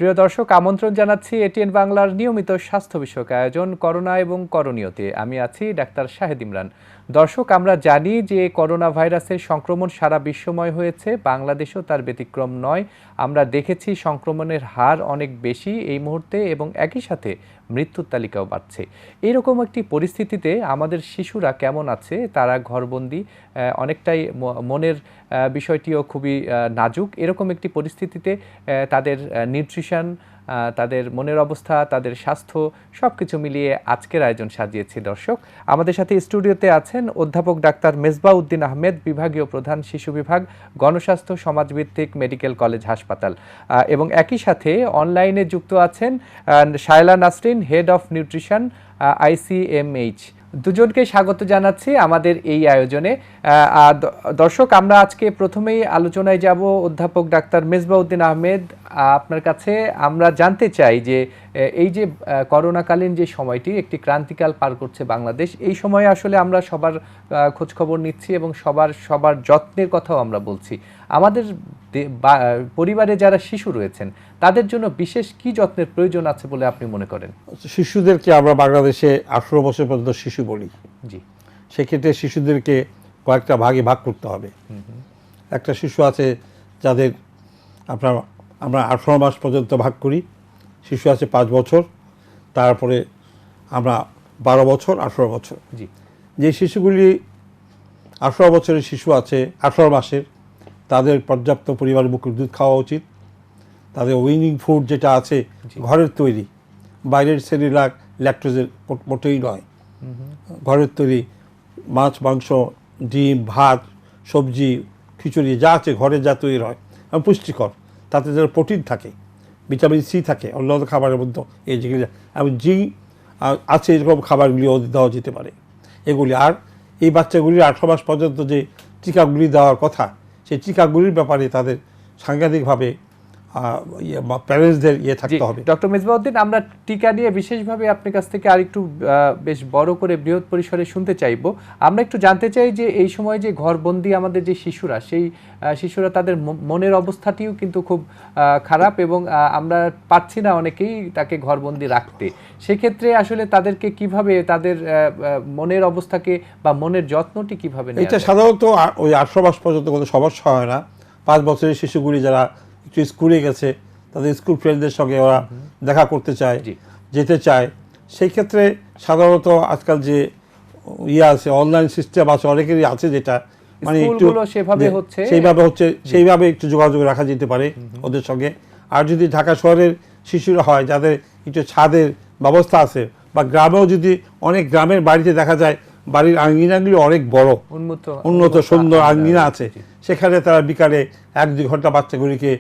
প্রিয় দর্শক, আমন্ত্রণ জানাচ্ছি এটিএন বাংলার নিয়মিত স্বাস্থ্য বিষয়ক আয়োজন করোনা এবং করণীয়তে। আমি আছি ডাক্তার শাহেদ ইমরান। দর্শক, আমরা জানি যে করোনা ভাইরাসের সংক্রমণ সারা বিশ্বময় হয়েছে, বাংলাদেশেও তার ব্যতিক্রম নয়। আমরা দেখেছি সংক্রমণের হার অনেক বেশি এই মুহূর্তে এবং একই সাথে মৃত্যুর তালিকাও বাড়ছে। এইরকম একটি পরিস্থিতিতে আমাদের শিশুরা কেমন আছে, তারা ঘরবন্দি, অনেকটাই মনের বিষয়টিও খুবই নাজুক। এরকম একটি পরিস্থিতিতে তাদের নিউট্রিশন, তাদের মনের অবস্থা, তাদের স্বাস্থ্য সব কিছু মিলিয়ে আজকের আয়োজন সাজিয়েছি। দর্শক, আমাদের সাথে স্টুডিওতে আছেন অধ্যাপক ডাক্তার মেজবাউদ্দিন আহমেদ, বিভাগীয় প্রধান শিশু বিভাগ, গণস্বাস্থ্য সমাজভিত্তিক মেডিকেল কলেজ হাসপাতাল, এবং একই সাথে অনলাইনে যুক্ত আছেন Shaila Nasrin, head of nutrition, ICMH। দুজনকে স্বাগত জানাচ্ছি আমাদের এই আয়োজনে। দর্শক, আমরা আজকে প্রথমেই আলোচনায় যাব অধ্যাপক ডাক্তার মেজবাউদ্দিন আহমেদ, আপনার কাছে আমরা জানতে চাই যে এই যে করোনাকালীন যে সময়টি একটি ক্রান্তিকাল পার করছে বাংলাদেশ, এই সময়ে আসলে আমরা সবার খোঁজখবর নিচ্ছি এবং সবার যত্নের কথাও আমরা বলছি। আমাদের পরিবারে যারা শিশু রয়েছেন তাদের জন্য বিশেষ কি যত্নের প্রয়োজন আছে বলে আপনি মনে করেন? শিশুদেরকে আমরা বাংলাদেশে 18 বছর পর্যন্ত শিশু বলি। জি। সেক্ষেত্রে শিশুদেরকে কয়েকটা ভাগে ভাগ করতে হবে। একটা শিশু আছে যাদের আমরা 18 মাস পর্যন্ত ভাগ করি, শিশু আছে 5 বছর, তারপরে আমরা 12 বছর, 18 বছর। জি। যে শিশুগুলি 18 বছরের শিশু আছে, 18 মাসের, তাদের পর্যাপ্ত পরিমাণে বুকের দুধ খাওয়া উচিত। তাদের উইনিং ফুড যেটা আছে ঘরের তৈরি, বাইরের সেরিলাক ল্যাকটোজের মোটেই নয়, ঘরের তৈরি মাছ, মাংস, ডিম, ভাত, সবজি, খিচুড়ি যা আছে ঘরে যা তৈরি হয় এবং পুষ্টিকর, তাতে যেন প্রোটিন থাকে, ভিটামিন সি থাকে, অন্য খাবারের মধ্যে এই যেগুলি এবং জিঙ্ক আছে, এরকম খাবারগুলিও দেওয়া যেতে পারে এগুলি। আর এই বাচ্চাগুলির 18 মাস পর্যন্ত যে টিকাগুলি দেওয়ার কথা, সেই টিকাগুলির ব্যাপারে তাদের সাংঘাতিকভাবে প্যারেন্টসদের থাকতে হবে। ডক্টর মেজবাউদ্দিন, আমরা টিকা নিয়ে বিশেষভাবে আপনার কাছ থেকে আরেকটু বেশ বড় করে বৃহৎ পরিসরে শুনতে চাইব। আমরা একটু জানতে চাই যে এই সময় যে ঘরবন্দি আমাদের যে শিশুরা, সেই শিশুরা তাদের মনের অবস্থাটিও কিন্তু খুব খারাপ এবং আমরা পাচ্ছি না অনেকেই তাকে ঘরবন্দি রাখতে। সেক্ষেত্রে আসলে তাদেরকে কিভাবে তাদের মনের অবস্থাকে বা মনের যত্নটি কিভাবে নেওয়া? এটা সাধারণত ওই 18 মাস পর্যন্ত কোনো সমস্যা হয় না। 5 বছরের শিশুগুলি যারা একটু স্কুলে গেছে, তাদের স্কুল ফ্রেন্ডদের সঙ্গে ওরা দেখা করতে চায়, যেতে চায়, সেই ক্ষেত্রে সাধারণত আজকাল যে আছে অনলাইন সিস্টেম আছে অনেকেরই আছে, যেটা মানে একটু সেইভাবে একটু যোগাযোগ রাখা যেতে পারে ওদের সঙ্গে। আর যদি ঢাকা শহরের শিশুরা হয় যাদের একটু ছাদের ব্যবস্থা আছে, বা গ্রামেও যদি অনেক গ্রামের বাড়িতে দেখা যায় বাড়ির আঙ্গিনাগুলি অনেক বড়, উন্নত সুন্দর আঙ্গিনা আছে, সেখানে তারা বিকালে 1-2 ঘন্টা বাচ্চাগুলিকে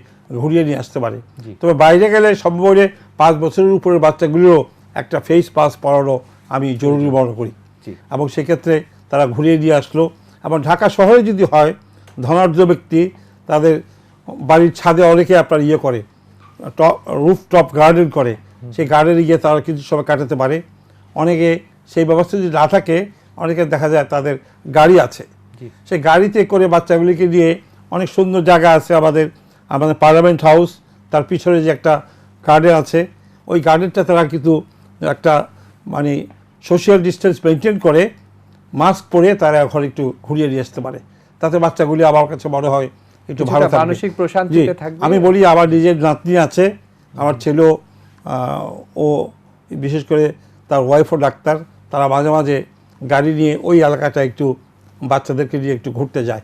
ঘুরিয়ে নিয়ে আসতে পারে। তবে বাইরে গেলে সম্ভবত 5 বছরের উপরের বাচ্চাগুলিরও একটা ফেস মাস্ক পরানো আমি জরুরি মনে করি, এবং সেক্ষেত্রে তারা ঘুরিয়ে নিয়ে আসলো। এবং ঢাকা শহরে যদি হয় ধনাঢ্য ব্যক্তি, তাদের বাড়ির ছাদে অনেকে আপনার করে রুফ টপ গার্ডেন করে, সেই গার্ডেনে গিয়ে তারা কিছু সময় কাটাতে পারে। অনেকে সেই ব্যবস্থা যদি না থাকে, অনেকে দেখা যায় তাদের গাড়ি আছে, সেই গাড়িতে করে বাচ্চাগুলিকে নিয়ে অনেক সুন্দর জায়গা আছে আমাদের পার্লামেন্ট হাউস, তার পিছনে যে একটা গার্ডেন আছে, ওই গার্ডেনটা তারা কিন্তু একটা মানে সোশ্যাল ডিস্টেন্স মেনটেন করে মাস্ক পরে তারা এখন একটু ঘুরিয়ে নিয়ে আসতে পারে। তাতে বাচ্চাগুলি আমার কাছে মনে হয় একটু ভালো থাকবে। আমি বলি, আমার নিজের নাতনি আছে, আমার ছেলেও, ও বিশেষ করে তার ওয়াইফও ডাক্তার, তারা মাঝে মাঝে গাড়ি নিয়ে ওই এলাকাটা একটু বাচ্চাদেরকে নিয়ে একটু ঘুরতে যায়,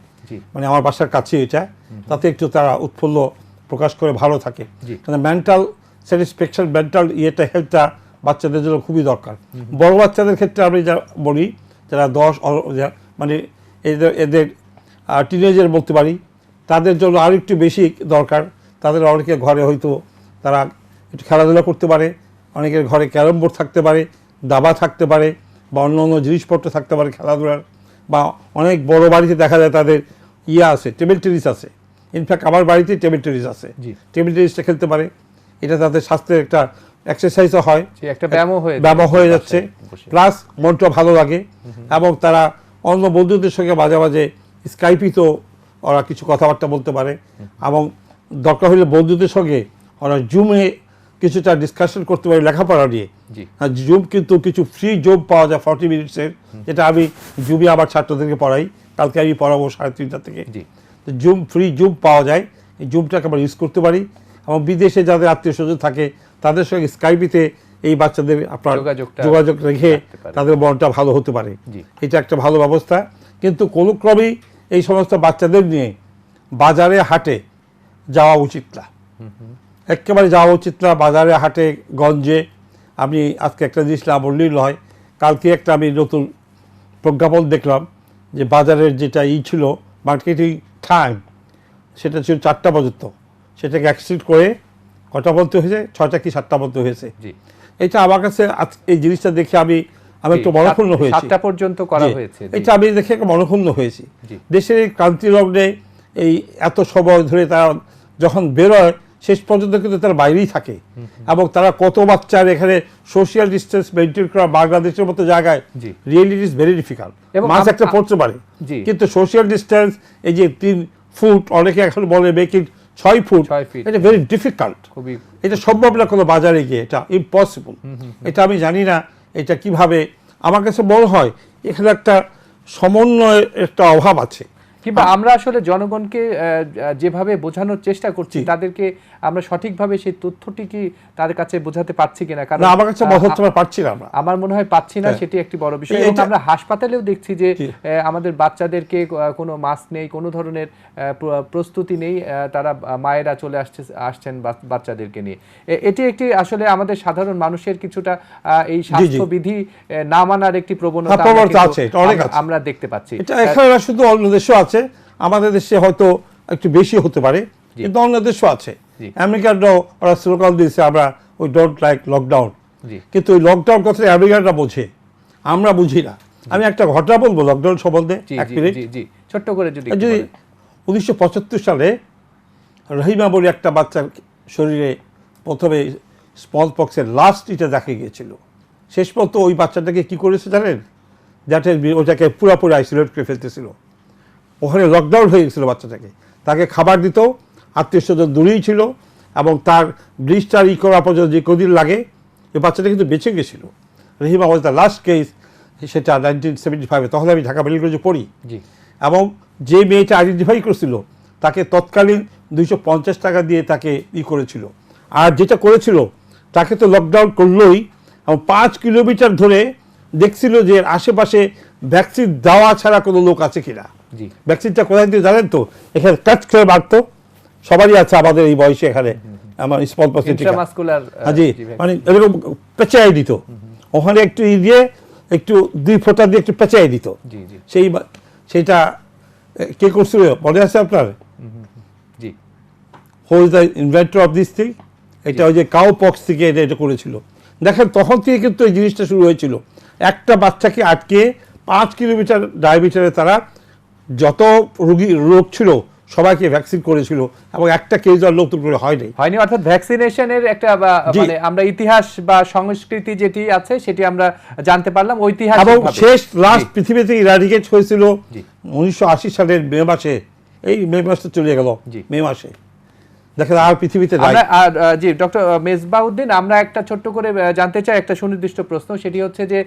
মানে আমার বাসার কাছে এটা, তাতে একটু তারা উৎফুল্ল প্রকাশ করে ভালো থাকে। কারণ মেন্টাল স্যাটিসফ্যাকশন, মেন্টাল হেলথটা বাচ্চাদের জন্য খুবই দরকার। বড় বাচ্চাদের ক্ষেত্রে আমি যা বলি, যারা 10 মানে এদের টিনেজার বলতে পারি, তাদের জন্য আর একটু বেশি দরকার। তাদের অনেকে ঘরে হয়তো তারা একটু খেলাধুলা করতে পারে, অনেকের ঘরে ক্যারম বোর্ড থাকতে পারে, দাবা থাকতে পারে, বা অন্য অন্য জিনিসপত্র থাকতে পারে খেলাধুলার, বা অনেক বড় বাড়িতে দেখা যায় তাদের আছে, টেবিল টেনিস আছে। ইনফ্যাক্ট আমার বাড়িতে টেবিল টেনিস আছে, টেবিল টেনিসটা খেলতে পারে। এটা তাদের স্বাস্থ্যের একটা এক্সারসাইজও হয়, একটা ব্যায়াম হয়ে যাচ্ছে, প্লাস মনটা ভালো লাগে। এবং তারা অন্য বন্ধুদের সঙ্গে মাঝে মাঝে স্কাইপিতেও ওরা কিছু কথাবার্তা বলতে পারে, এবং দরকার হলে বন্ধুদের সঙ্গে ওরা জুমে কিছুটা ডিসকাশন করতে পারি লেখাপড়া নিয়ে। জি আর জুম কিন্তু কিছু ফ্রি জুম পাওয়া যায় 40 মিনিটসের, যেটা আমি জুমে আমার ছাত্রদেরকে পড়াই, কালকে আমি পড়াবো 3:30 থেকে। জি তো জুম ফ্রি জুম পাওয়া যায়, এই জুমটাকে আমরা ইউজ করতে পারি। এবং বিদেশে যাদের আত্মীয় স্বজন থাকে তাদের সঙ্গে স্কাইপিতে এই বাচ্চাদের আপনার যোগাযোগ রেখে তাদের মনটা ভালো হতে পারে, এটা একটা ভালো ব্যবস্থা। কিন্তু কোনো ক্রমেই এই সমস্ত বাচ্চাদের নিয়ে বাজারে হাটে যাওয়া উচিত না, একেবারে যাওয়া উচিত না। বাজারে হাটে গঞ্জে আমি আজকে একটা জিনিস না বললেই নয়, কালকে একটা আমি নতুন প্রজ্ঞাপন দেখলাম যে বাজারের যেটা ছিল মার্কেটিং টাইম, সেটা ছিল 4টা পর্যন্ত, সেটাকে অ্যাক্সিড করে কটা বলতে হয়েছে, 6টা কি 7টা বলতে হয়েছে। এটা আমার কাছে এই জিনিসটা দেখে আমি একটু মনক্ষুণ্ণ হয়েছি। 7টা পর্যন্ত করা হয়েছে, এটা আমি দেখে একটু মনক্ষুণ্ণ হয়েছি। দেশের এই ক্রান্তি লগ্নে এই এত সময় ধরে তারা যখন বেরোয় শেষ পর্যন্ত কিন্তু তারা বাইরেই থাকে, এবং তারা কত বাচ্চার এখানে সোশ্যাল ডিস্টেন্স মেনটেন করা বাংলাদেশের মতো জায়গায় really it is very difficult. মাছ একটা পড়তে পারে, কিন্তু সোশ্যাল ডিস্টেন্স এই যে 3 ফুট, অনেকে এখন বলে মেক ইট 6 ফুট, এটা ভেরি ডিফিকাল্ট। এটা সম্ভব না কোনো বাজারে গিয়ে, এটা ইম্পসিবল। এটা আমি জানি না এটা কিভাবে, আমার কাছে মনে হয় এখানে একটা সমন্বয়ের একটা অভাব আছে। কিংবা আমরা আসলে জনগণকে যেভাবে বোঝানোর চেষ্টা করছি তাদেরকে আমরা সঠিকভাবে সেই তথ্যটি কি তাদের কাছে বোঝাতে পারছি কিনা, কারণ আমার কাছে বোঝাতে পারছি না, আমার মনে হয় পাচ্ছি না, সেটি একটি বড় বিষয়। এবং আমরা হাসপাতালেও দেখছি যে আমাদের বাচ্চাদেরকে কোনো মাস্ক নেই, কোনো ধরনের প্রস্তুতি নেই, তারা মায়েরা চলে আসছেন বাচ্চাদেরকে নিয়ে। এটি একটি আসলে আমাদের সাধারণ মানুষের কিছুটা এই স্বাস্থ্যবিধি না মানার একটি প্রবণতা আমরা দেখতে পাচ্ছি। এটা এখানে শুধু অন্য দেশও আছে, আমাদের দেশে হয়তো একটু বেশি হতে পারে, কিন্তু অন্য দেশও আছে। আমেরিকানরাও ওরা স্লোগান দিয়েছে আমরা ওই ডোন্ট লাইক লকডাউন, কিন্তু ওই লকডাউন কথাটা আমেরিকানরা বোঝে, আমরা বুঝি না। আমি একটা ঘটনা বলবো লকডাউন সম্বন্ধে, এক মিনিট ছোট্ট করে। যদি 1975 সালে রহিমা বলে একটা বাচ্চার শরীরে প্রথমে স্মল পক্সের লাস্ট এটা দেখা গিয়েছিল। শেষ পর্যন্ত ওই বাচ্চাটাকে কি করেছে জানেন, যাতে ওটাকে পুরোপুরি আইসোলেট করে ফেলতেছিল। ওখানে লকডাউন হয়ে গেছিলো বাচ্চাটাকে, তাকে খাবার দিত, আত্মীয় স্বজন দূরেই ছিল, এবং তার ব্লিস্টার করা পর্যন্ত যে কদিন লাগে, ওই বাচ্চাটা কিন্তু বেঁচে গেছিলো। Rahima was the last case, সেটা 1975, তখন আমি ঢাকা মেডিকেল কলেজে পড়ি। এবং যে মেয়েটা আইডেন্টিফাই করেছিল তাকে তৎকালীন 250 টাকা দিয়ে তাকে করেছিল। আর যেটা করেছিল তাকে তো লকডাউন করলোই, এবং 5 কিলোমিটার ধরে দেখছিল যে আশেপাশে ভ্যাকসিন দেওয়া ছাড়া কোনো লোক আছে কিনা। ভ্যাকসিনটা কোথায় দিয়ে জানেন তো, এখানে টাচ করে মারতো, সবারই আছে আমাদের এই বয়সে এখানে, আমার স্মল পক্স মানে এরকম পেঁচাই দিত, ওখানে একটু দিয়ে একটু 2 ফোঁটা দিয়ে একটু পেঁচাই দিত। সেইটা কে করছিল মনে আছে আপনার? Who is the inventor of this thing? এটা ওই যে কাউ পক্স থেকে এটা করেছিল। দেখেন তখন থেকে কিন্তু এই জিনিসটা শুরু হয়েছিল, একটা বাচ্চাকে আটকে 5 কিলোমিটার ডায়ামিটারে তারা যত রোগ ছিল সবাইকে ভ্যাকসিন করেছিল, এবং একটা কেস আর নতুন করে হয়নি। অর্থাৎ ভ্যাকসিনেশনের একটা মানে আমরা ইতিহাস বা সংস্কৃতি যেটি আছে সেটি আমরা জানতে পারলাম ঐতিহাসিক। এবং শেষ লাস্ট পৃথিবীতে ইরাডিকেট হয়েছিল 1980 সালের মে মাসে, এই মে মাসে চলে গেল, মে মাসে। দেখেন আর পৃথিবীতে জি ডক্টর মেজবাউদ্দিন, আমরা একটা ছোট্ট করে জানতে চাই একটা সুনির্দিষ্ট প্রশ্ন, সেটি হচ্ছে যে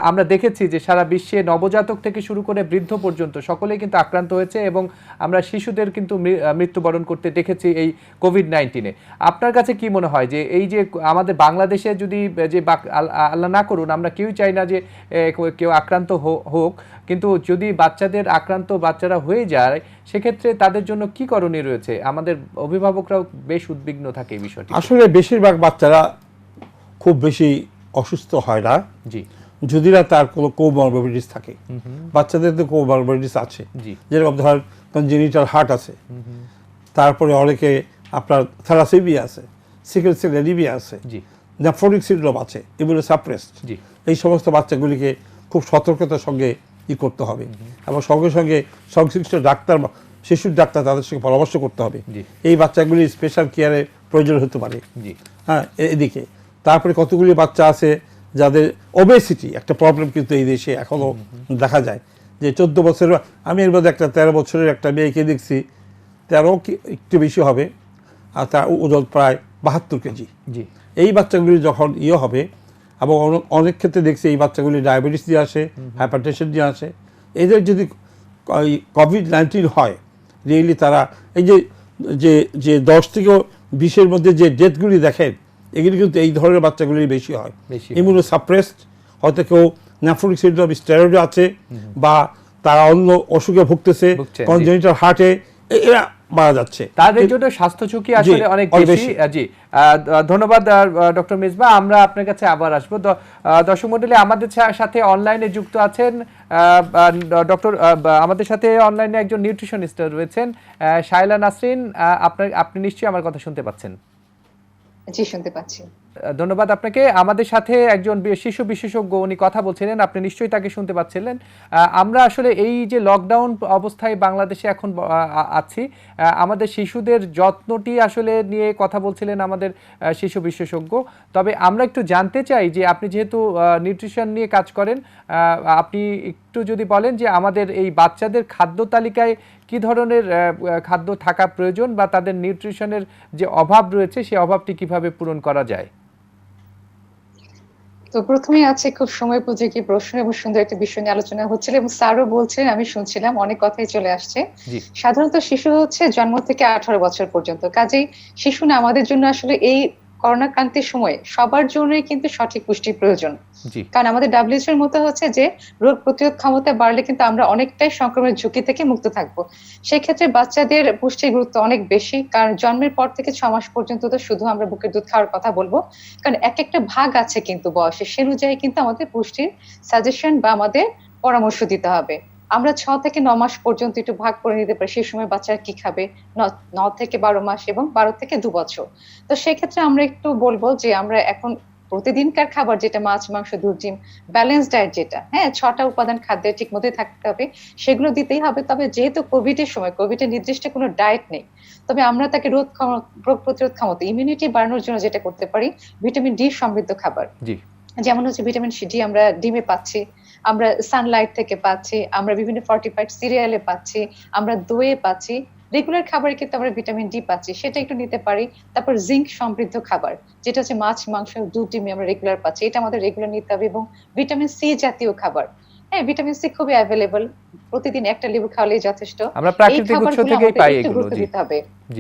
আমরা দেখেছি যে সারা বিশ্বে নবজাতক থেকে শুরু করে বৃদ্ধ পর্যন্ত সকলেই কিন্তু আক্রান্ত হয়েছে, এবং আমরা শিশুদের কিন্তু মৃত্যুবরণ করতে দেখেছি এই কোভিড-19-এ। আপনার কাছে কি মনে হয় যে এই যে আমাদের বাংলাদেশে যদি যে আল্লাহ না করুন, আমরা কেউই চাই না যে কেউ আক্রান্ত হোক, কিন্তু যদি বাচ্চারা হয়ে যায় সেক্ষেত্রে তাদের জন্য কি করণীয় রয়েছে? আমাদের অভিভাবকরাও বেশ উদ্বিগ্ন থাকে এই বিষয়টি। আসলে বেশিরভাগ বাচ্চারা খুব বেশি অসুস্থ হয় না, যদি না তার কোনো কোমরবিডিটিস থাকে। বাচ্চাদের তো কোমরবিডিটিস আছে, যেরকম ধরেন কনজেনিটাল হার্ট আছে, তারপরে অনেকে আপনার থ্যালাসেমিয়া আছে, সিকেল সেল অ্যানিমিয়া আছে, নেফ্রোটিক সিনড্রোম আছে, ইমিউনোসাপ্রেসড। এই সমস্ত বাচ্চাগুলিকে খুব সতর্কতার সঙ্গে করতে হবে, এবং সঙ্গে সঙ্গে সংশ্লিষ্ট ডাক্তার, শিশুর ডাক্তার তাদের সঙ্গে পরামর্শ করতে হবে। এই বাচ্চাগুলি স্পেশাল কেয়ারের প্রয়োজন হতে পারে। হ্যাঁ, এদিকে তারপরে কতগুলি বাচ্চা আছে যাদের ওবেসিটি একটা প্রবলেম কিন্তু এই দেশে এখনও দেখা যায়, যে 14 বছরের, আমি এর মধ্যে একটা 13 বছরের একটা মেয়েকে দেখছি, 13 একটু বেশি হবে, আর তার ওজন প্রায় 72 কেজি। এই বাচ্চাগুলি যখন হবে, এবং অনেক ক্ষেত্রে দেখছি এই বাচ্চাগুলি ডায়াবেটিস দিয়ে আসে, হাইপারটেনশন দিয়ে আসে, এদের যদি কোভিড-19 হয়, রিয়েলি তারা এই যে যে যে 10 থেকে 20-এর মধ্যে যে ডেথগুলি দেখেন, এগুলি কিন্তু এই ধরনের বাচ্চাগুলির বেশি হয়। ইমিউনো সাপ্রেসড, হয়তো কেউ নেফ্রোটিক সিনড্রোম, স্টেরয়েড আছে, বা তারা অন্য অসুখে ভুগতেছে, কনজেনিটাল হার্টে, এরা মারা যাচ্ছে। তাদের জন্য স্বাস্থ্য ঝুঁকি আসলে অনেক বেশি। জি, ধন্যবাদ ডক্টর মিসবাহ। আমরা আপনার কাছে আবার আসবো। দর্শক মণ্ডলী, আমাদের সাথে অনলাইনে যুক্ত আছেন ডক্টর, আমাদের সাথে অনলাইনে একজন নিউট্রিশনিস্ট রয়েছেন শায়লা নাসরিন। আপনি নিশ্চয়ই আমার কথা শুনতে পাচ্ছেন? জি, শুনতে পাচ্ছি। ধন্যবাদ আপনাকে। আমাদের সাথে একজন শিশু বিশেষজ্ঞ, উনি কথা বলছিলেন, আপনি নিশ্চয়ই তাকে শুনতে পাচ্ছিলেন। আমরা আসলে এই যে লকডাউন অবস্থায় বাংলাদেশে এখন আছি, আমাদের শিশুদের যত্নটি আসলে নিয়ে কথা বলছিলেন আমাদের শিশু বিশেষজ্ঞ। তবে আমরা একটু জানতে চাই যে আপনি যেহেতু নিউট্রিশন নিয়ে কাজ করেন, আপনি একটু যদি বলেন যে আমাদের এই বাচ্চাদের খাদ্য তালিকায় কি ধরনের খাদ্য থাকা প্রয়োজন, বা তাদের নিউট্রিশনের যে অভাব রয়েছে সেই অভাবটি কিভাবে পূরণ করা যায়। তো প্রথমেই আছে খুব সময় উপযোগী প্রশ্ন এবং সুন্দর একটা বিষয় নিয়ে আলোচনা হচ্ছিল, এবং স্যারও বলছেন, আমি শুনছিলাম, অনেক কথাই চলে আসছে। সাধারণত শিশু হচ্ছে জন্ম থেকে 18 বছর পর্যন্ত, কাজেই শিশু না, আমাদের জন্য আসলে এই করোনা ক্রান্তির সময় সবার জন্যই কিন্তু সঠিক পুষ্টি প্রয়োজন। কারণ আমাদের WHO এর মতো হচ্ছে যে রোগ প্রতিরোধ ক্ষমতা বাড়লে কিন্তু আমরা অনেকটাই সংক্রমণের ঝুঁকি থেকে মুক্ত থাকবো। সেই ক্ষেত্রে বাচ্চাদের পুষ্টির গুরুত্ব অনেক বেশি, কারণ জন্মের পর থেকে 6 মাস পর্যন্ত তো শুধু আমরা বুকের দুধ খাওয়ার কথা বলবো, কারণ এক একটা ভাগ আছে কিন্তু বয়সে, সে অনুযায়ী কিন্তু আমাদের পুষ্টির সাজেশন বা আমাদের পরামর্শ দিতে হবে। আমরা 6 থেকে 9 মাস পর্যন্ত একটু ভাগ করে নিতে পারি সেই সময় বাচ্চারা কি খাবে, 9 থেকে 12 মাস এবং 12 থেকে 2 বছর। তো সেক্ষেত্রে আমরা একটু বলবো যে আমরা এখন প্রতিদিনকার খাবার যেটা মাছ, মাংস, দুধ, ডিম, ব্যালেন্স ডায়েট যেটা, হ্যাঁ, 6টা উপাদান খাদ্যের ঠিক মতোই থাকতে হবে, সেগুলো দিতেই হবে। তবে যেহেতু কোভিড এর সময়, কোভিডের নির্দিষ্ট কোনো ডায়েট নেই, তবে আমরা তাকে রোগ প্রতিরোধ ক্ষমতা, ইমিউনিটি বাড়ানোর জন্য যেটা করতে পারি, ভিটামিন ডি সমৃদ্ধ খাবার, যেমন হচ্ছে ভিটামিন ডি আমরা ডিমে পাচ্ছি, আমরা সানলাইট থেকে পাচ্ছি, আমরা বিভিন্ন ফর্টিফাইড সিরিয়ালে পাচ্ছি, আমরা দইয়ে পাচ্ছি, রেগুলার খাবারে কিন্তু আমরা ভিটামিন ডি পাচ্ছি, সেটা একটু নিতে পারি। তারপর জিঙ্ক সমৃদ্ধ খাবার, যেটা হচ্ছে মাছ, মাংস, দুধ, ডিমে আমরা রেগুলার পাচ্ছি, এটা আমাদের রেগুলার নিতে হবে। এবং ভিটামিন সি জাতীয় খাবার, হ্যাঁ, ভিটামিন সি খুবই অ্যাভেলেবল, প্রতিদিন একটা লেবু খাওয়ালেই যথেষ্ট। আমরা প্রাকৃতিক উৎস থেকেই পাই এগুলো।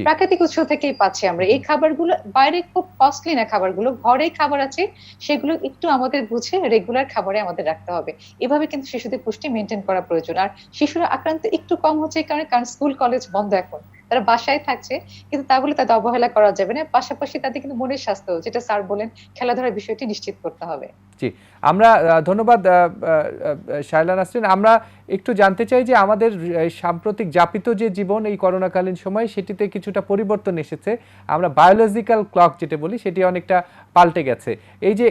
প্রাকৃতিক উৎস থেকেই পাচ্ছি আমরা এই খাবারগুলো, বাইরে খুব কস্টলি না খাবারগুলো, ঘরে খাবার আছে, সেগুলো একটু আমাদের বুঝে রেগুলার খাবারে আমাদের রাখতে হবে। এভাবে কিন্তু শিশুদের পুষ্টি মেনটেন করা প্রয়োজন। আর শিশুরা আক্রান্ত একটু কম হচ্ছে কারণ স্কুল কলেজ বন্ধ, এখন তারা বাসায় থাকছে, কিন্তু তা বলে তাদের অবহেলা করা যাবে না। পাশাপাশি তাদের কিন্তু মনের স্বাস্থ্য, যেটা স্যার বলেন, খেলাধুলার বিষয়টি নিশ্চিত করতে হবে। জি, আমরা ধন্যবাদ শায়লা নাসরিন। আমরা একটু জানতে চাই যে আমাদের সাম্প্রতিক যাপিত যে জীবন এই করোনাকালীন সময়, সেটিতে কিছুটা পরিবর্তন এসেছে। আমরা বায়োলজিক্যাল ক্লক যেটা বলি, সেটি অনেকটা পাল্টে গেছে। এই যে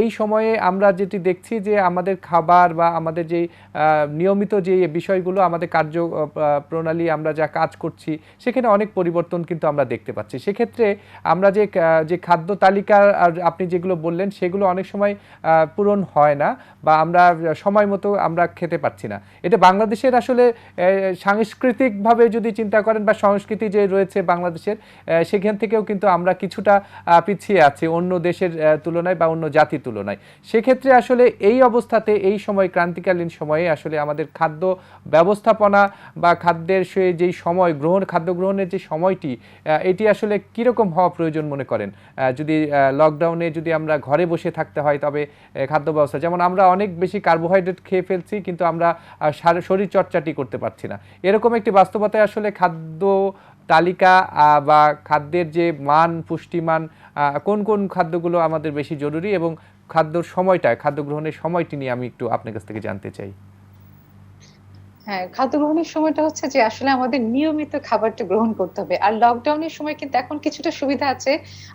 এই সময়ে আমরা যেটি দেখছি যে আমাদের খাবার বা আমাদের যেই নিয়মিত যে বিষয়গুলো, আমাদের কার্য প্রণালী, আমরা যা কাজ করছি, সেখানে অনেক পরিবর্তন কিন্তু আমরা দেখতে পাচ্ছি। সেক্ষেত্রে আমরা যে খাদ্য তালিকা আপনি যেগুলো বললেন, সেগুলো অনেক সময় পূরণ হয় না, বা আমরা সময় মতো আমরা খেতে পারছি না। এটা বাংলাদেশের আসলে সাংস্কৃতিকভাবে যদি চিন্তা করেন, বা সংস্কৃতি যে রয়েছে বাংলাদেশের, সেখান থেকেও কিন্তু আমরা কিছুটা পিছিয়ে আছি অন্য দেশের তুলনায় বা অন্য জাতির তুলনায়। সেক্ষেত্রে আসলে এই অবস্থাতে, এই সময় ক্রান্তিকালীন সময়ে আসলে আমাদের খাদ্য ব্যবস্থাপনা বা খাদ্যের যেই সময় খাদ্য গ্রহণের যে সময়টি, এটি আসলে কীরকম হওয়া প্রয়োজন মনে করেন? যদি লকডাউনে যদি আমরা ঘরে বসে থাকতে হয়, তবে খাদ্য ব্যবস্থা, যেমন আমরা অনেক বেশি কার্বোহাইড্রেট খেয়ে ফেলছি, কিন্তু আমরা শরীর চর্চাটি করতে পারছি না, এরকম একটি বাস্তবতায় আসলে খাদ্য তালিকা বা খাদ্যের যে মান, পুষ্টিমান, কোন কোন খাদ্যগুলো আমাদের বেশি জরুরি, এবং খাদ্য গ্রহণের সময়টি নিয়ে আমি একটু আপনার কাছ থেকে জানতে চাই। হ্যাঁ, খাদ্য গ্রহণের সময়টা হচ্ছে যে আসলে আমাদের নিয়মিত খাবারটা গ্রহণ করতে হবে। আর লকডাউনের সময় কিন্তু এখন কিছুটা সুবিধা আছে,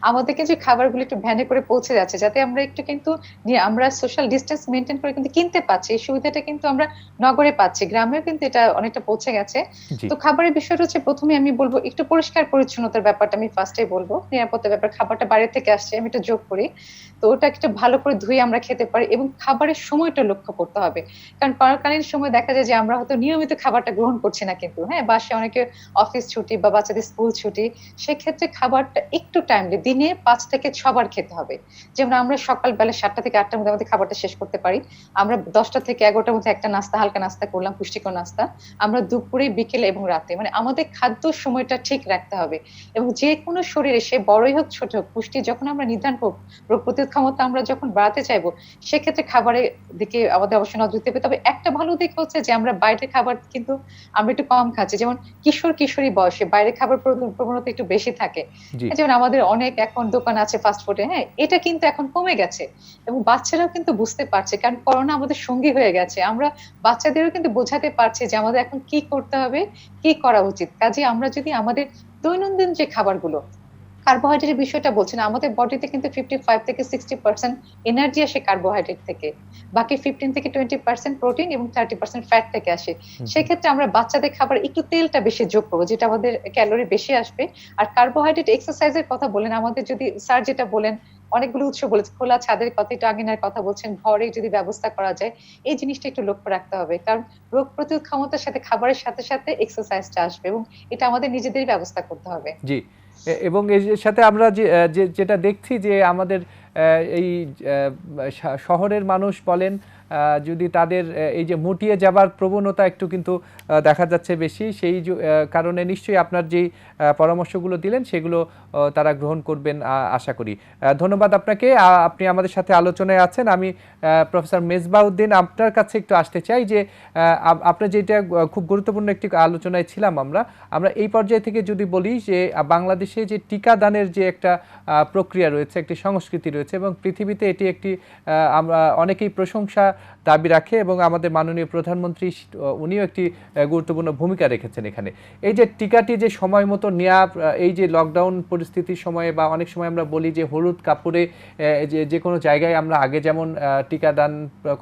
আমাদেরকে যে খাবারগুলো একটু ভ্যানে করে পৌঁছে যাচ্ছে, যাতে আমরা একটু কিন্তু আমরা সোশ্যাল ডিস্টেন্স মেনটেন করে কিন্তু কিনতে পাচ্ছি। এই সুবিধাটা কিন্তু আমরা নগরে পাচ্ছি, গ্রামেও কিন্তু এটা অনেকটা পৌঁছে গেছে। তো খাবারের বিষয়টা হচ্ছে, প্রথমে আমি বলবো একটু পরিষ্কার পরিচ্ছন্নতার ব্যাপারটা আমি ফার্স্টে বলবো। নিরাপত্তার ব্যাপার, খাবারটা বাইরে থেকে আসছে, আমি একটু যোগ করি, তো ওটা একটু ভালো করে ধুয়ে আমরা খেতে পারি, এবং খাবারের সময়টা লক্ষ্য করতে হবে। কারণ করোনাকালীন সময় দেখা যায় যে আমরা হয়তো নিয়মিত খাবারটা গ্রহণ করছি না কিন্তু, হ্যাঁ, বাসায় অনেকে অফিস ছুটি বা বাচ্চাদের স্কুল ছুটি, সেক্ষেত্রে খাবারটা একটু টাইমলি দিনে 5 থেকে 6 বার খেতে হবে। যেমন আমরা সকালবেলা 7টা থেকে 8টার মধ্যে আমাদের খাবারটা শেষ করতে পারি। আমরা 10টা থেকে 11টার মধ্যে একটা নাস্তা, হালকা নাস্তা করলাম, পুষ্টিকর নাস্তা। আমরা দুপুরে, বিকেলে এবং রাতে, মানে আমাদের খাদ্য সময়টা ঠিক রাখতে হবে। এবং যেকোনো শরীরে, সে বড়ই হোক ছোট হোক, পুষ্টি যখন আমরা নির্ধারণ করব, রোগ প্রতিরোধ ক্ষমতা আমরা যখন বাড়াতে চাইবো, সেক্ষেত্রে খাবারের দিকে আমাদের অবশ্যই নজর দিতে হবে। তবে একটা ভালো দিক হচ্ছে যে আমরা বাইরের খাবার কিন্তু আমরা একটু কম খাচ্ছি। যেমন কিশোরী বয়সে বাইরের খাবার প্রবণতা একটু বেশি থাকে। জি। যেমন আমাদের অনেক এখন দোকান আছে ফাস্ট ফুডে, হ্যাঁ, এটা কিন্তু এখন কমে গেছে এবং বাচ্চারাও কিন্তু বুঝতে পারছে, কারণ করোনা আমাদের সঙ্গী হয়ে গেছে। আমরা বাচ্চাদেরও কিন্তু বোঝাতে পারছি যে আমাদের এখন কি করতে হবে, কি করা উচিত। কাজে আমরা যদি আমাদের দৈনন্দিন যে খাবারগুলো, কার্বোহাইড্রেটের বিষয়টা বলছি না, আমাদের বডিতে কিন্তু 55 থেকে 60% এনার্জি আসে কার্বোহাইড্রেট থেকে, বাকি 15 থেকে 20% প্রোটিন এবং 30% ফ্যাট থেকে আসে। সেক্ষেত্রে আমরা বাচ্চাদের খাবার একটু তেলটা বেশি যোগ করবো, যেটা আমাদের ক্যালোরি বেশি আসবে। আর কার্বোহাইড্রেট, এক্সারসাইজের কথা বলেন, আমাদের যদি স্যার যেটা বলেন, অনেকগুলো উৎস বলেছে, খোলা ছাদের কথা, একটু আঙিনার কথা বলছেন, ঘরে যদি ব্যবস্থা করা যায়, এই জিনিসটা একটু লক্ষ্য রাখতে হবে। কারণ রোগ প্রতিরোধ ক্ষমতার সাথে খাবারের সাথে সাথে এক্সারসাইজটা আসবে এবং এটা আমাদের নিজেদেরই ব্যবস্থা করতে হবে। জি। এবং এর সাথে আমরা যেটা দেখছি যে আমাদের এই শহরের মানুষ বলেন, যদি তাদের এই যে মুটিয়ে যাবার প্রবণতা একটু কিন্তু দেখা যাচ্ছে বেশি, সেই কারণে নিশ্চয়ই আপনার যেই পরামর্শগুলো দিলেন সেগুলো তারা গ্রহণ করবেন আশা করি। ধন্যবাদ আপনাকে। আপনি আমাদের সাথে আলোচনায় আছেন। আমি প্রফেসর মেজবাউদ্দিন আপনার কাছে একটু আসতে চাই যে আপনার যেটা খুব গুরুত্বপূর্ণ একটি আলোচনায় ছিলাম আমরা এই পর্যায়ে থেকে যদি বলি যে বাংলাদেশে যে টিকাদানের যে একটা প্রক্রিয়া রয়েছে, একটি সংস্কৃতি রয়েছে এবং পৃথিবীতে এটি একটি আমরা অনেকেই প্রশংসা দাবি রাখে এবং আমাদের মাননীয় প্রধানমন্ত্রী উনিও একটি গুরুত্বপূর্ণ ভূমিকা রেখেছেন এখানে। এই যে টিকাটি যে সময় মতো নেওয়া, এই যে লকডাউন পরিস্থিতির সময়ে বা অনেক সময় আমরা বলি যে হলুদ কাপড়ে যে কোনো জায়গায় আমরা আগে যেমন টিকাদান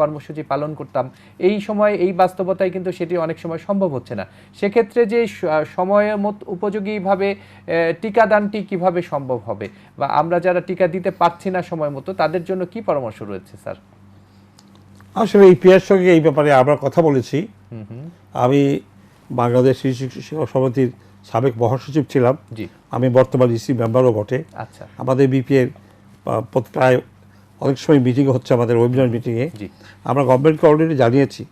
কর্মসূচি পালন করতাম, এই সময় এই বাস্তবতায় কিন্তু সেটি অনেক সময় সম্ভব হচ্ছে না। সেক্ষেত্রে যে সময় মতো উপযোগীভাবে টিকাদানটি কিভাবে সম্ভব হবে, বা আমরা যারা টিকা দিতে পারছি না সময় মতো, তাদের জন্য কি পরামর্শ রয়েছে স্যার? আসলে ইপিআর সঙ্গে এই ব্যাপারে আমরা কথা বলেছি। আমি বাংলাদেশ শিশু শিক্ষক সমিতির সাবেক মহাসচিব ছিলাম। আমি বর্তমান ইসি মেম্বারও বটে। আচ্ছা। আমাদের বিপিএর প্রায় অনেক সময় মিটিং হচ্ছে, আমাদের ওয়েবিনার মিটিংয়ে আমরা গভর্নমেন্টকে অলরেডি জানিয়েছি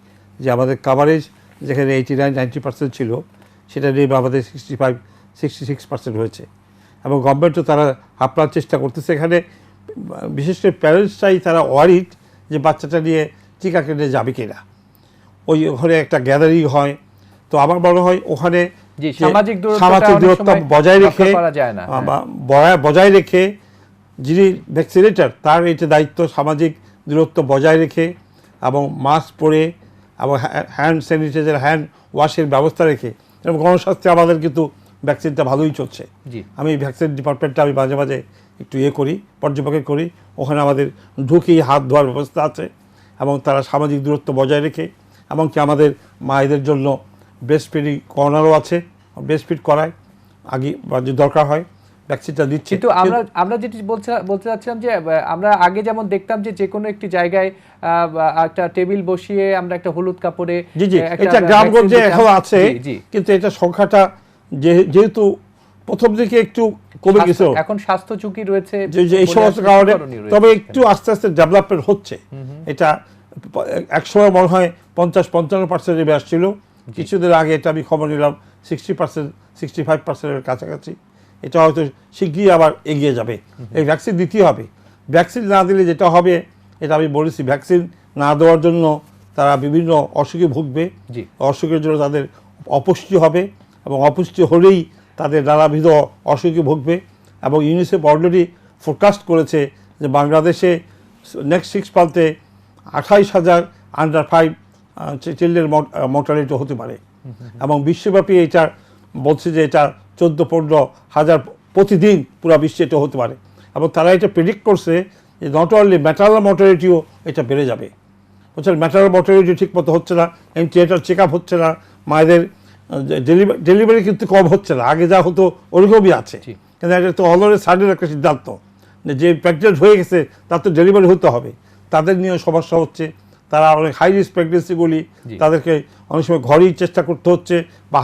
যে আমাদের কাভারেজ যেখানে 89-90% ছিল, সেটা নিয়ে আমাদের 65-66% হয়েছে এবং গভর্নমেন্টও তারা আপ্রাণ চেষ্টা করতেছে। এখানে বিশেষ করে প্যারেন্টসটাই তারা ওয়ারিড যে বাচ্চাটা নিয়ে টিকা কেটে যাবে কিনা। ওখানে একটা গ্যাদারিং হয়, তো আমার মনে হয় ওখানে সামাজিক দূরত্ব বজায় রেখে যিনি ভ্যাকসিনেটার তার এটা দায়িত্ব সামাজিক দূরত্ব বজায় রেখে এবং মাস্ক পরে এবং হ্যান্ড স্যানিটাইজার, হ্যান্ড ওয়াশের ব্যবস্থা রেখে, এবং গণস্বাস্থ্যে আমাদের কিন্তু ভ্যাকসিনটা ভালোই চলছে। আমি ভ্যাকসিন ডিপার্টমেন্টটা আমি মাঝে মাঝে একটু করি, পর্যবেক্ষণ করি। ওখানে আমাদের ঢুকেই হাত ধোয়ার ব্যবস্থা আছে এবং তারা সামাজিক দূরত্ব বজায় রেখে, এমনকি আমাদের মায়েদের জন্য ব্রেস্ট ফিডিং কর্নারও আছে, ব্রেস্ট ফিড করায় আগে যদি দরকার হয় ভ্যাকসিনটা দিচ্ছি। কিন্তু আমরা যেটি বলতে চাচ্ছিলাম যে আমরা আগে যেমন দেখতাম যে কোনো একটি জায়গায় একটা টেবিল বসিয়ে আমরা একটা হলুদ কাপড়ে, এটা গ্রামগঞ্জে এখন আছে, কিন্তু এটা সংখ্যাটা যেহেতু প্রথম দিকে একটু কমে গেছে, এখন স্বাস্থ্য ঝুঁকি রয়েছে যে এই সমস্ত কারণে, তবে একটু আস্তে আস্তে ডেভেলপমেন্ট হচ্ছে। এটা একসময় মনে হয় 50-55% আসছিল, কিছুদিন আগে এটা আমি খবর নিলাম 60%-65%-এর কাছাকাছি। এটা হয়তো শীঘ্রই আবার এগিয়ে যাবে। এই ভ্যাকসিন দিতেই হবে। ভ্যাকসিন না দিলে যেটা হবে, এটা আমি বলেছি, ভ্যাকসিন না দেওয়ার জন্য তারা বিভিন্ন অসুখে ভুগবে, অসুখের জন্য তাদের অপুষ্টি হবে এবং অপুষ্টি হলেই তাদের নানাবিধ অসুখে ভুগবে। এবং ইউনিসেফ অলরেডি ফোরকাস্ট করেছে যে বাংলাদেশে নেক্সট 6 মান্থে 28,000 আন্ডার 5 চিলড্রেন মর্টালিটি হতে পারে এবং বিশ্বব্যাপী এটা বলছে যে এটা 14-15 হাজার প্রতিদিন পুরো বিশ্বে এটা হতে পারে। এবং তারা এটা প্রেডিক্ট করছে যে নট অনলি ম্যাটারনাল মর্টালিটিও এটা বেড়ে যাবে। বলছেন ম্যাটারনাল মর্টালিটি ঠিক মতো হচ্ছে না, থিয়েটার চেক আপ হচ্ছে না, মায়েদের ডেলিভারি কিন্তু কম হচ্ছে না, আগে যা হতো ওরকমই আছে। কিন্তু এটা তো অলরেডি সাডেন একটা সিদ্ধান্ত যে প্রেগনেন্ট হয়ে গেছে তার তো ডেলিভারি হতে হবে, তাদের নিয়ে সমস্যা হচ্ছে। তারা অনেক হাই রিস্ক প্রেগনেন্সিগুলি তাদেরকে অনেক সময় ঘরেই চেষ্টা করতে হচ্ছে, বা